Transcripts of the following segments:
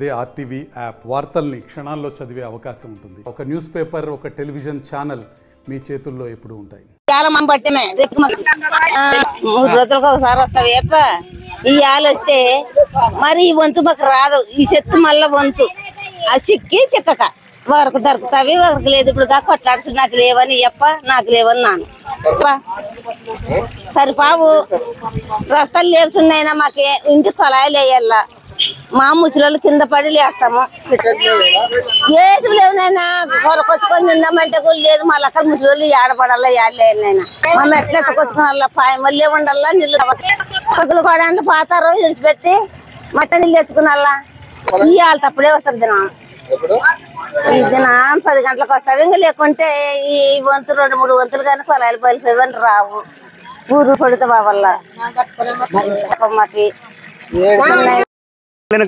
అదే RTV app వార్తల్ని క్షణాల్లో చదివే అవకాశం ఉంటుంది. ఒక న్యూస్ పేపర్, ఒక టెలివిజన్ ఛానల్ మీ చేతుల్లో ఎప్పుడు ఉంటాయి. చాలా మంది పట్టమే 3 రోజులకు ఒకసారి వస్తావు ఏప్ప ఈ ఆలు వస్తే మరి ఈ వంతు మాకు రాదు. ఈ చెత్త మళ్ళా వంతు ఆ చిక్కి చిక్కక వరకు దొరుకుతావి వరకు లేదు. ఇప్పుడు కాక కొట్లాడుతు నాకు లేవని ఎప్ప నాకు లేవని నాను సరిపావు రస్తాలు లేచున్నాయినా మాకు ఇంటికి కొలాయిలు వేయాల. మా ముసలి కింద పడి లేస్తాము. ఏటి లేవునైనా కొరకొచ్చుకొని తిందామంటే కూడా లేదు. మా లెక్క ముసలి ఏడపడాలా ఏడలేనైనా మా మెట్లు ఎత్తుకొచ్చుకుని పాయ మళ్ళీ ఉండాలా. నీళ్ళు పక్కలు కొడానికి పాతారు విడిచిపెట్టి మట్ట నీళ్ళు ఎత్తుకున్నా ఈ వాళ్ళు తప్పుడే వస్తారు దినం. ఈ దినం 10 గంటలకు వస్తావు. ఇంకా లేకుంటే ఈ వంతు 2-3 వంతులు కానీ కొలాయిలు పలిపోయి రావు. ఊరు పడితే బావల్లా మాకి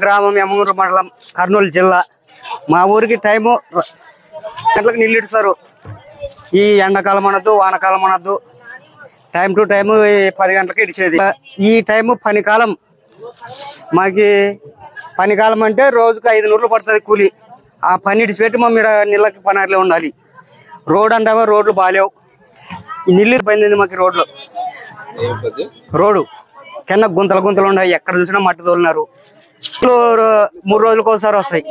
గ్రామం యమూరు మండలం కర్నూలు జిల్లా. మా ఊరికి టైము గంటలకు నీళ్ళు ఇస్తారు. ఈ ఎండాకాలం అనద్దు వానకాలం అనద్దు టైం టు టైము 10 గంటలకు ఇడిచేది. ఈ టైము పనికాలం. మాకి పనికాలం అంటే రోజుకు 500 పడుతుంది కూలి. ఆ పని ఇడిచిపెట్టి మా మీద నీళ్ళకి పనారులే ఉండాలి. రోడ్ అంటావా రోడ్లు బాగాలేవు. ఈ నీళ్ళు పోయింది మాకు రోడ్లు. రోడ్డు కింద గుంతలు ఉన్నాయి. ఎక్కడ చూసినా మట్టి తోలినారు. 3 రోజులకు ఒకసారి వస్తాయి.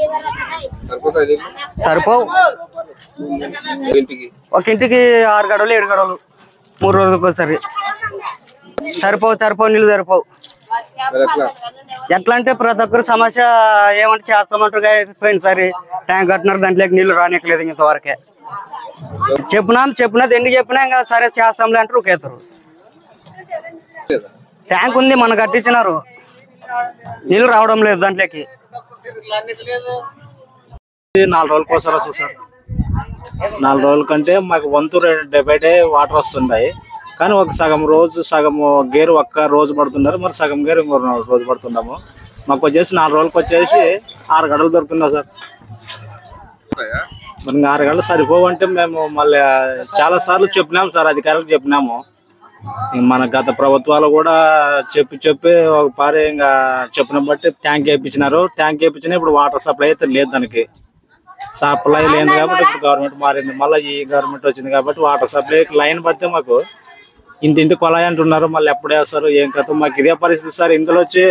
సరిపోవు. ఒక ఇంటికి 6 గడవలు 7 గడవలు 3 రోజులకు ఒకసారి సరిపోవు. నీళ్ళు సరిపోవు. ఎట్లా అంటే ప్రతి ఒక్కరు సమస్య ఏమంటే చేస్తామంటారు. పోయినసారి ట్యాంక్ కట్టినారు, దాంట్లోకి నీళ్లు రానియట్లేదు. ఇంతవరకే చెప్పినది ఎందుకు చెప్పినా ఇంకా సరే చేస్తాంలే అంటారు. ఒకేతారు. ట్యాంక్ ఉంది, మన కట్టించినారు, నీళ్ళు రావడం లేదు దాంట్లోకి. 4 రోజులకు ఒకసారి వస్తుంది సార్. 4 రోజుల కంటే మాకు వంతు డే వాటర్ వస్తుంటాయి. కానీ ఒక సగం గేరు ఒక్క రోజు పడుతున్నారు. మరి సగం గేరు ఇంకో రోజు పడుతున్నాము. మాకు వచ్చేసి 4 రోజులకు వచ్చేసి 6 గంటలు దొరుకుతున్నాం సార్. మరి 6 గంటలు సరిపోవంటే మేము మళ్ళీ చాలా సార్లు చెప్పినాము సార్, అధికారులకు చెప్పినాము. మన గత ప్రభుత్వాలు కూడా చెప్పి ఒక పారి ఇంకా చెప్పిన బట్టి ట్యాంక్ వేయించినారు. ట్యాంక్ వేయించినా ఇప్పుడు వాటర్ సప్లై అయితే లేదు. దానికి సప్లై లేదు కాబట్టి ఇప్పుడు గవర్నమెంట్ మారింది. మళ్ళీ ఈ గవర్నమెంట్ వచ్చింది కాబట్టి వాటర్ సప్లై లైన్ పడితే మాకు ఇంటింటి కొలాయి అంటున్నారు. మళ్ళీ ఎప్పుడు వేస్తారు ఏం కథ. మాకు ఇదే పరిస్థితి సార్. ఇందులో వచ్చి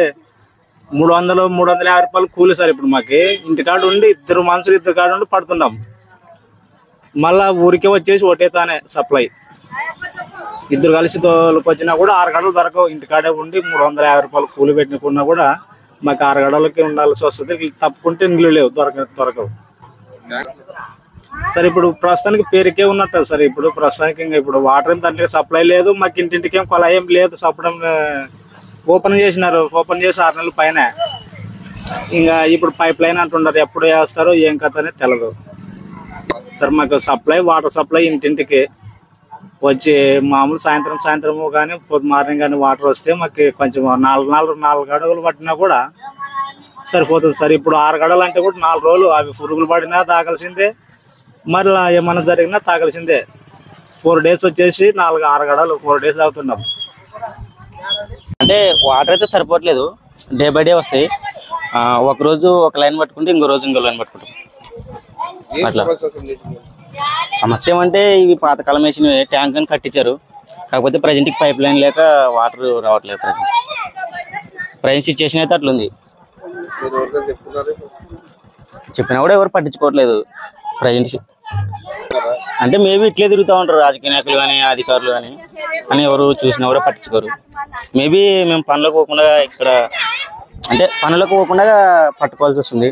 300-350 రూపాయలు కూలి సార్. ఇప్పుడు మాకు ఇంటికాడ ఉండి 2 మనుషులు 2 కాడ ఉండి పడుతున్నాం. మళ్ళా ఊరికే వచ్చేసి ఒకటేతానే సప్లై. 2 కలిసి తోలుకు వచ్చినా కూడా 6 గంటలు దొరకవు. ఇంటికాడే ఉండి 350 రూపాయలు కూలి పెట్టుకున్నా కూడా మాకు 6 గంటలకి ఉండాల్సి వస్తుంది. తప్పుకుంటే నీళ్ళు లేవు, దొరకవు సార్. ఇప్పుడు ప్రస్తుతానికి పేరుకే ఉన్నట్టు సార్. ఇప్పుడు ప్రస్తుతానికి ఇంకా ఇప్పుడు వాటర్ ఏం దాంట్లో సప్లై లేదు. మాకు ఇంటింటికి ఏం కొలా ఏం లేదు. సప్పడం ఓపెన్ చేసినారు. ఓపెన్ చేసి 6 నెలల పైన. ఇంకా ఇప్పుడు పైప్ లైన్ అంటున్నారు. ఎప్పుడు వేస్తారో ఏం కథ అనేది తెలియదు సార్. మాకు సప్లై వాటర్ సప్లై ఇంటింటికి వచ్చి మామూలు సాయంత్రం కానీ మార్నింగ్ కానీ వాటర్ వస్తే మాకు కొంచెం 4 గడువులు పట్టినా కూడా సరిపోతుంది సార్. ఇప్పుడు 6 గడవలు అంటే కూడా 4 రోజులు అవి పురుగులు పడినా తాగాల్సిందే, మరి ఏమన్నా జరిగినా తాగాల్సిందే. 4 డేస్ వచ్చేసి 6 గడవలు 4 డేస్ అవుతున్నాం. అంటే వాటర్ అయితే సరిపోవట్లేదు. డే బై డే వస్తాయి. ఒక రోజు ఒక లైన్ పట్టుకుంటే ఇంకో రోజు ఇంకో లైన్ పట్టుకుంటాం. అట్లా సమస్య ఏమంటే ఇవి పాతకాలం వేసినవి ట్యాంక్ అని కట్టించారు. కాకపోతే ప్రజెంట్కి పైప్ లైన్ లేక వాటర్ రావట్లేదు. ప్రజెంట్ సిచ్యువేషన్ అయితే అట్లుంది. చెప్పినా కూడా ఎవరు పట్టించుకోవట్లేదు ప్రజెంట్. అంటే మేబీ ఇట్లే తిరుగుతూ ఉంటారు రాజకీయ నాయకులు కానీ అధికారులు కానీ. అని ఎవరు చూసినా కూడా పట్టించుకోరు. మేబీ మేము పనులకు పోకుండా ఇక్కడ అంటే పనులకు పోకుండా పట్టుకోవాల్సి వస్తుంది.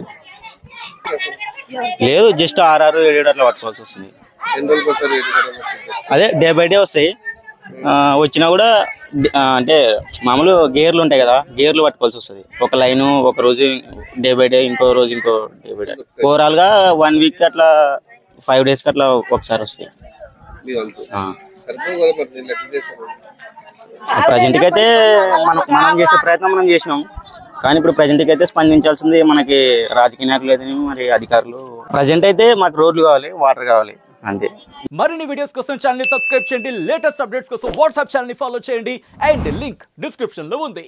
లేదు జస్ట్ 6-7 అట్లా పట్టుకోవాల్సి వస్తుంది. అదే డే బై డే వస్తాయి. వచ్చినా కూడా అంటే మామూలు గేర్లు ఉంటాయి కదా, గేర్లు పట్టుకోవాల్సి వస్తుంది. ఒక లైను ఒక రోజు డే బై డే, ఇంకో రోజు ఇంకో డే బై డే. ఓవరాల్ గా 1 వీక్ అట్లా 5 డేస్కి అట్లా ఒకసారి వస్తాయి. ప్రజెంట్కి అయితే మనం చేసే ప్రయత్నం మనం చేసినాం. కానీ ఇప్పుడు ప్రజెంట్కి అయితే స్పందించాల్సింది మనకి రాజకీయ నాయకులు అయితే మరి అధికారులు. ప్రజెంట్ అయితే మాకు రోడ్లు కావాలి, వాటర్ కావాలి, అంతే. మరిన్ని వీడియోస్ కోసం ఛానల్ ని సబ్స్క్రైబ్ చేయండి. లేటెస్ట్ అప్డేట్స్ కోసం వాట్సాప్ ఛానల్ ని ఫాలో చేయండి. అండ్ లింక్ డిస్క్రిప్షన్ లో ఉంది.